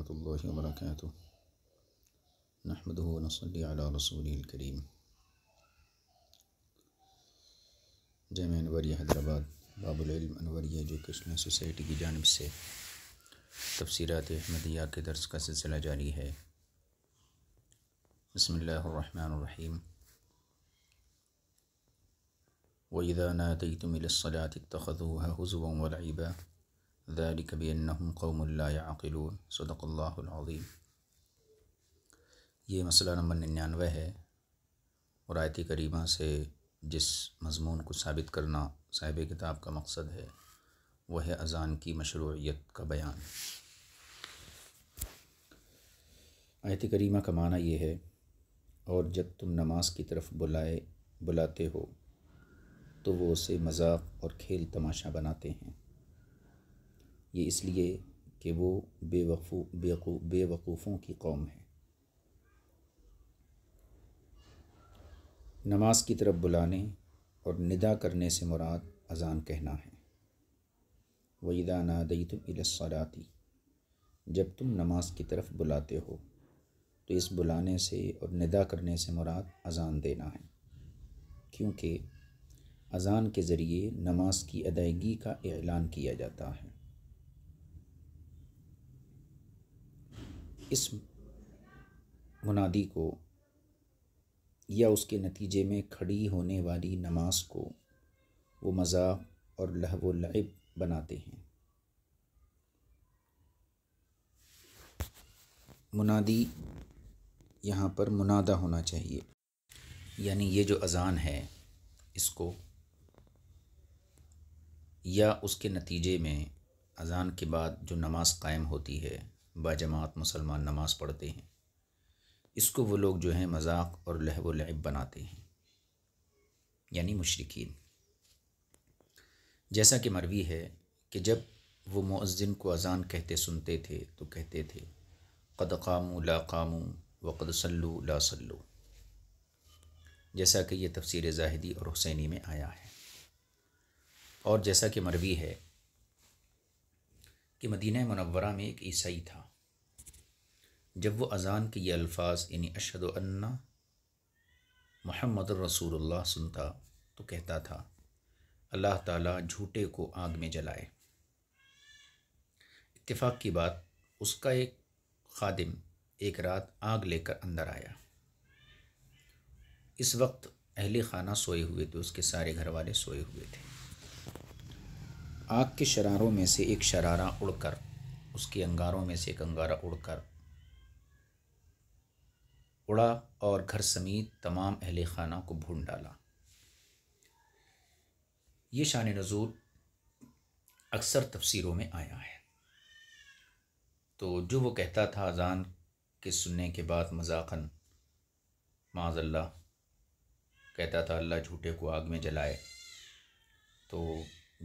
ورحمۃ اللہ وبرکاتہ نحمدہ ونصلی علی رسولہ الکریم۔ جامعہ انوریہ حیدرآباد باب العلم انوریہ ایجوکیشنل سوسائٹی کی جانب سے تفسیرات احمدیہ کے درس کا سلسلہ جاری ہے۔ بسم اللہ الرحمن الرحیم۔ وَإِذَا نَادَيْتُمْ إِلَى الصَّلَاةِ اتَّخَذُوهَا هُزُوًا وَلَعِبًا ذَلِكَ بِأَنَّهُمْ قَوْمٌ لَا يَعْقِلُونَ۔ صدق اللہ العظیم۔ یہ مسئلہ نمبر 99 ہے اور آیت کریمہ سے جس مضمون کو ثابت کرنا صاحب کتاب کا مقصد ہے وہ ہے اذان کی مشروعیت کا بیان۔ آیت کریمہ کا معنی یہ ہے، اور جب تم نماز کی طرف بلاتے ہو تو وہ اسے مذاق اور کھیل تماشا بناتے ہیں۔ یہ اس لیے کہ وہ بے وقوفوں کی قوم ہے۔ نماز کی طرف بلانے اور ندا کرنے سے مراد اذان کہنا ہے۔ وَإِذَا نَادَيْتُمْ إِلَى الصَّلَاةِ، جب تم نماز کی طرف بلاتے ہو تو اس بلانے سے اور ندا کرنے سے مراد اذان دینا ہے، کیونکہ اذان کے ذریعے نماز کی ادائیگی کا اعلان کیا جاتا ہے۔ اس منادی کو یا اس کے نتیجے میں کھڑی ہونے والی نماز کو وہ مذاق اور لہو و لعب بناتے ہیں۔ منادی یہاں پر منادہ ہونا چاہیے، یعنی یہ جو اذان ہے اس کو یا اس کے نتیجے میں اذان کے بعد جو نماز قائم ہوتی ہے، باجماعت مسلمان نماز پڑھتے ہیں، اس کو وہ لوگ جو ہیں مذاق اور لہو و لعب بناتے ہیں، یعنی مشرکین۔ جیسا کہ مروی ہے کہ جب وہ مؤذن کو اذان کہتے سنتے تھے تو کہتے تھے قد قاموا لا قاموا وقد صلوا لا صلوا، جیسا کہ یہ تفسیر زاہدی اور حسینی میں آیا ہے۔ اور جیسا کہ مروی ہے کہ مدینہ منورہ میں ایک عیسائی تھا، جب وہ اذان کے یہ الفاظ یعنی اشہد ان محمد الرسول اللہ سنتا تو کہتا تھا اللہ تعالیٰ جھوٹے کو آگ میں جلائے۔ اتفاق کی بات، اس کا ایک خادم ایک رات آگ لے کر اندر آیا۔ اس وقت اہل خانہ سوئے ہوئے تھے، اس کے سارے گھر والے سوئے ہوئے تھے۔ آگ کے شراروں میں سے ایک شرارہ اڑ کر، اس کے انگاروں میں سے ایک انگارہ اڑا اور گھر سمیت تمام اہل خانہ کو بھون ڈالا۔ یہ شان نزول اکثر تفسیروں میں آیا ہے۔ تو جو وہ کہتا تھا اذان کے سننے کے بعد مذاقاً معاذ اللہ کہتا تھا اللہ جھوٹے کو آگ میں جلائے، تو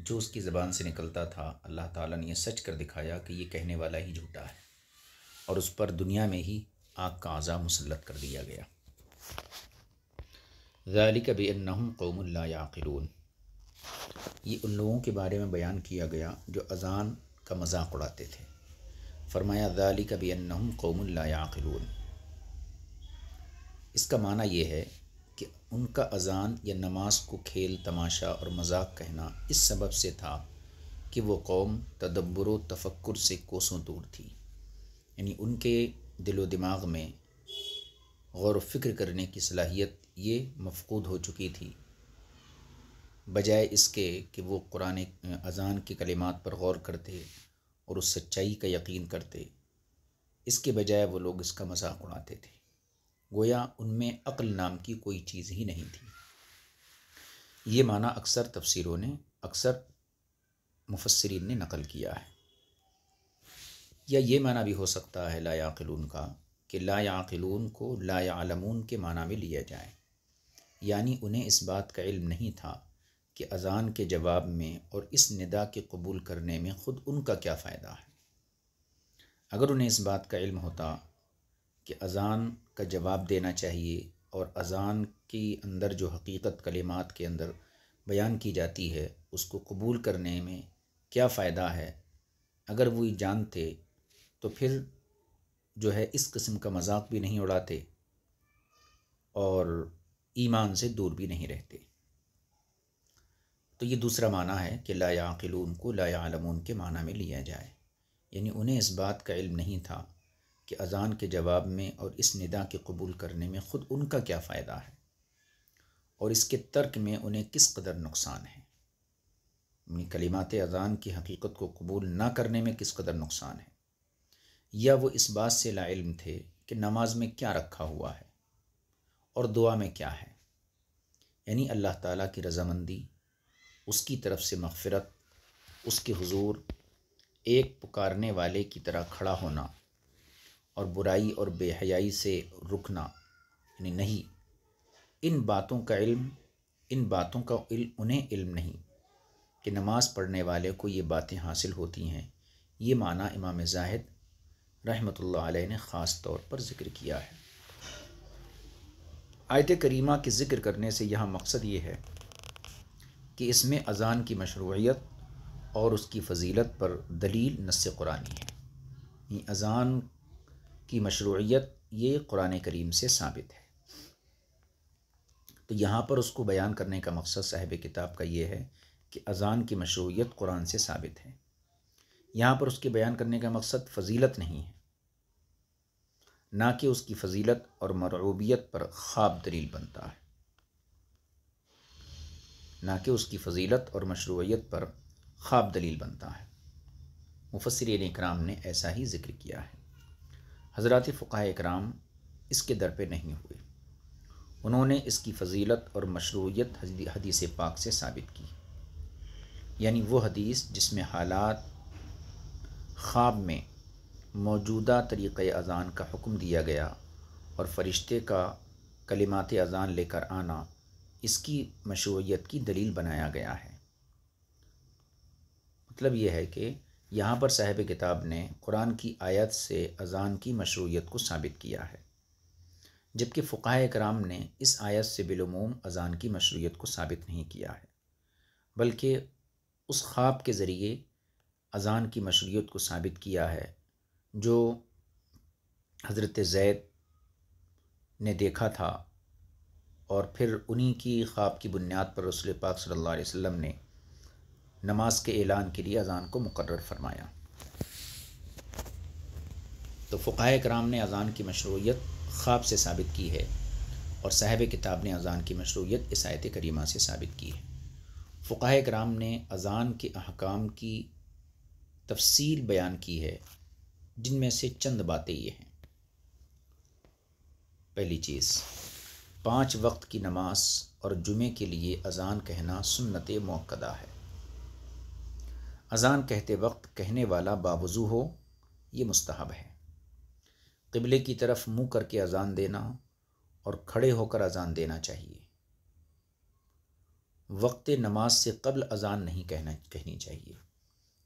جو اس کی زبان سے نکلتا تھا اللہ تعالیٰ نے یہ سچ کر دکھایا کہ یہ کہنے والا ہی جھوٹا ہے، اور اس پر دنیا میں ہی آگ کا عذاب مسلط کر دیا گیا۔ ذَلِكَ بِأَنَّهُمْ قَوْمٌ لَا يَعْقِلُونَ، یہ ان لوگوں کے بارے میں بیان کیا گیا جو اذان کا مذاق اڑاتے تھے۔ فرمایا ذَلِكَ بِأَنَّهُمْ قَوْمٌ لَا يَعْقِلُونَ، اس کا معنی یہ ہے کہ ان کا اذان یا نماز کو کھیل تماشا اور مذاق کہنا اس سبب سے تھا کہ وہ قوم تدبر و تفکر سے کوسوں دور تھی، یعنی ان کے دل و دماغ میں غور و فکر کرنے کی صلاحیت یہ مفقود ہو چکی تھی۔ بجائے اس کے کہ وہ قرآن اذان کے کلمات پر غور کرتے اور اس سچائی کا یقین کرتے، اس کے بجائے وہ لوگ اس کا مذاق اڑاتے تھے، گویا ان میں عقل نام کی کوئی چیز ہی نہیں تھی۔ یہ معنی اکثر تفسیروں نے، اکثر مفسرین نے نقل کیا ہے۔ یا یہ معنی بھی ہو سکتا ہے لا یعقلون کا، کہ لا یعقلون کو لا یعلمون کے معنی میں لیا جائے، یعنی انہیں اس بات کا علم نہیں تھا کہ اذان کے جواب میں اور اس ندا کے قبول کرنے میں خود ان کا کیا فائدہ ہے۔ اگر انہیں اس بات کا علم ہوتا کہ اذان کا جواب دینا چاہیے اور اذان کے اندر جو حقیقت کلمات کے اندر بیان کی جاتی ہے اس کو قبول کرنے میں کیا فائدہ ہے، اگر وہ جانتے تو پھر جو ہے اس قسم کا مذاق بھی نہیں اڑاتے اور ایمان سے دور بھی نہیں رہتے۔ تو یہ دوسرا معنی ہے کہ لا یعقلون کو لا یعلمون کے معنی میں لیا جائے، یعنی انہیں اس بات کا علم نہیں تھا کہ اذان کے جواب میں اور اس ندا کے قبول کرنے میں خود ان کا کیا فائدہ ہے اور اس کے ترک میں انہیں کس قدر نقصان ہے، یعنی کلمات اذان کی حقیقت کو قبول نہ کرنے میں کس قدر نقصان ہے، یا وہ اس بات سے لا علم تھے کہ نماز میں کیا رکھا ہوا ہے اور دعا میں کیا ہے، یعنی اللہ تعالیٰ کی رضامندی، اس کی طرف سے مغفرت، اس کے حضور ایک پکارنے والے کی طرح کھڑا ہونا اور برائی اور بے حیائی سے رکنا، یعنی نہیں، ان باتوں کا انہیں علم نہیں کہ نماز پڑھنے والے کو یہ باتیں حاصل ہوتی ہیں۔ یہ معنی امام زاہد رحمۃ اللہ علیہ نے خاص طور پر ذکر کیا ہے۔ آیت کریمہ کے ذکر کرنے سے یہاں مقصد یہ ہے کہ اس میں اذان کی مشروعیت اور اس کی فضیلت پر دلیل نص قرآنی ہے، یعنی اذان کی مشروعیت یہ قرآن کریم سے ثابت ہے۔ تو یہاں پر اس کو بیان کرنے کا مقصد صاحب کتاب کا یہ ہے کہ اذان کی مشروعیت قرآن سے ثابت ہے، یہاں پر اس کے بیان کرنے کا مقصد فضیلت نہیں ہے، نہ کہ اس کی فضیلت اور مرعوبیت پر خواب دلیل بنتا ہے، نہ کہ اس کی فضیلت اور مشروعیت پر خواب دلیل بنتا ہے۔ مفسرین اکرام نے ایسا ہی ذکر کیا ہے۔ حضرات فقہاء اکرام اس کے در پہ نہیں ہوئے، انہوں نے اس کی فضیلت اور مشروعیت حدیث پاک سے ثابت کی، یعنی وہ حدیث جس میں حالات خواب میں موجودہ طریقۂ اذان کا حکم دیا گیا اور فرشتے کا کلمات اذان لے کر آنا اس کی مشروعیت کی دلیل بنایا گیا ہے۔ مطلب یہ ہے کہ یہاں پر صاحب کتاب نے قرآن کی آیت سے اذان کی مشروعیت کو ثابت کیا ہے، جبکہ فقہاء کرام نے اس آیت سے بالعموم اذان کی مشروعیت کو ثابت نہیں کیا ہے، بلکہ اس خواب کے ذریعے اذان کی مشروعیت کو ثابت کیا ہے جو حضرت زید نے دیکھا تھا، اور پھر انہی کی خواب کی بنیاد پر رسول پاک صلی اللہ علیہ وسلم نے نماز کے اعلان کے لیے اذان کو مقرر فرمایا۔ تو فقہاء کرام نے اذان کی مشروعیت خواب سے ثابت کی ہے، اور صاحب کتاب نے اذان کی مشروعیت اس آیت کریمہ سے ثابت کی ہے۔ فقہاء کرام نے اذان کے احکام کی تفصیل بیان کی ہے، جن میں سے چند باتیں یہ ہیں۔ پہلی چیز، 5 وقت کی نماز اور جمعے کے لیے اذان کہنا سنت مؤکدہ ہے۔ اذان کہتے وقت کہنے والا باوضو ہو، یہ مستحب ہے۔ قبلے کی طرف منہ کر کے اذان دینا اور کھڑے ہو کر اذان دینا چاہیے۔ وقت نماز سے قبل اذان نہیں کہنی چاہیے،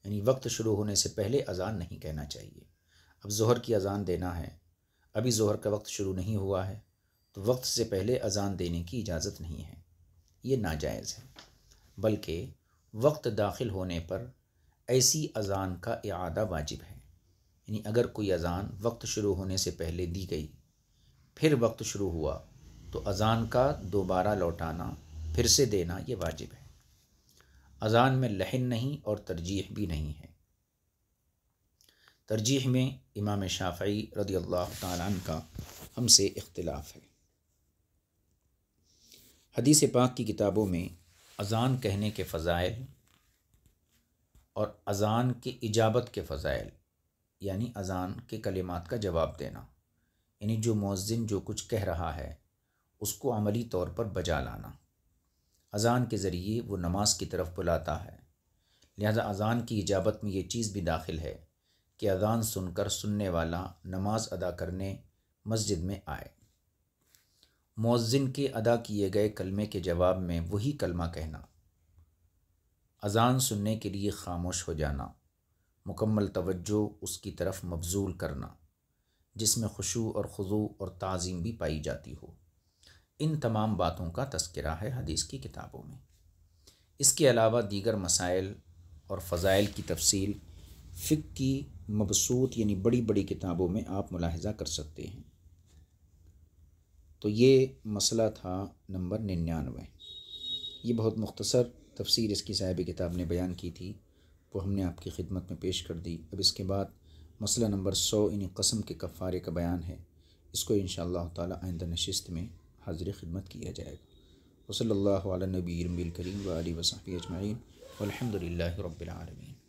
یعنی وقت شروع ہونے سے پہلے اذان نہیں کہنا چاہیے۔ اب ظہر کی اذان دینا ہے، ابھی ظہر کا وقت شروع نہیں ہوا ہے، تو وقت سے پہلے اذان دینے کی اجازت نہیں ہے، یہ ناجائز ہے۔ بلکہ وقت داخل ہونے پر ایسی اذان کا اعادہ واجب ہے، یعنی اگر کوئی اذان وقت شروع ہونے سے پہلے دی گئی، پھر وقت شروع ہوا، تو اذان کا دوبارہ لوٹانا، پھر سے دینا، یہ واجب ہے۔ اذان میں لحن نہیں اور ترجیح بھی نہیں ہے۔ ترجیح میں امام شافعی رضی اللہ تعالیٰ عنہ کا ہم سے اختلاف ہے۔ حدیث پاک کی کتابوں میں اذان کہنے کے فضائل اور اذان کی اجابت کے فضائل، یعنی اذان کے کلمات کا جواب دینا، یعنی جو مؤذن جو کچھ کہہ رہا ہے اس کو عملی طور پر بجا لانا، اذان کے ذریعے وہ نماز کی طرف بلاتا ہے، لہذا اذان کی اجابت میں یہ چیز بھی داخل ہے کہ اذان سن کر سننے والا نماز ادا کرنے مسجد میں آئے، مؤذن کے ادا کیے گئے کلمے کے جواب میں وہی کلمہ کہنا، اذان سننے کے لیے خاموش ہو جانا، مکمل توجہ اس کی طرف مبذول کرنا جس میں خشوع اور خضوع اور تعظیم بھی پائی جاتی ہو، ان تمام باتوں کا تذکرہ ہے حدیث کی کتابوں میں۔ اس کے علاوہ دیگر مسائل اور فضائل کی تفصیل فقہ کی مبسوط یعنی بڑی بڑی کتابوں میں آپ ملاحظہ کر سکتے ہیں۔ تو یہ مسئلہ تھا نمبر 99۔ یہ بہت مختصر تفسیر اس کی صاحب کتاب نے بیان کی تھی، وہ ہم نے آپ کی خدمت میں پیش کر دی۔ اب اس کے بعد مسئلہ نمبر 100 یعنی قسم کے کفارے کا بیان ہے، اس کو انشاءاللہ تعالی آئندہ نشست میں حاضر خدمت کیا جائے گا۔ وصلی اللہ علی نبی الکریم و آلہ و صحبہ اجمعین والحمد للہ رب العالمین۔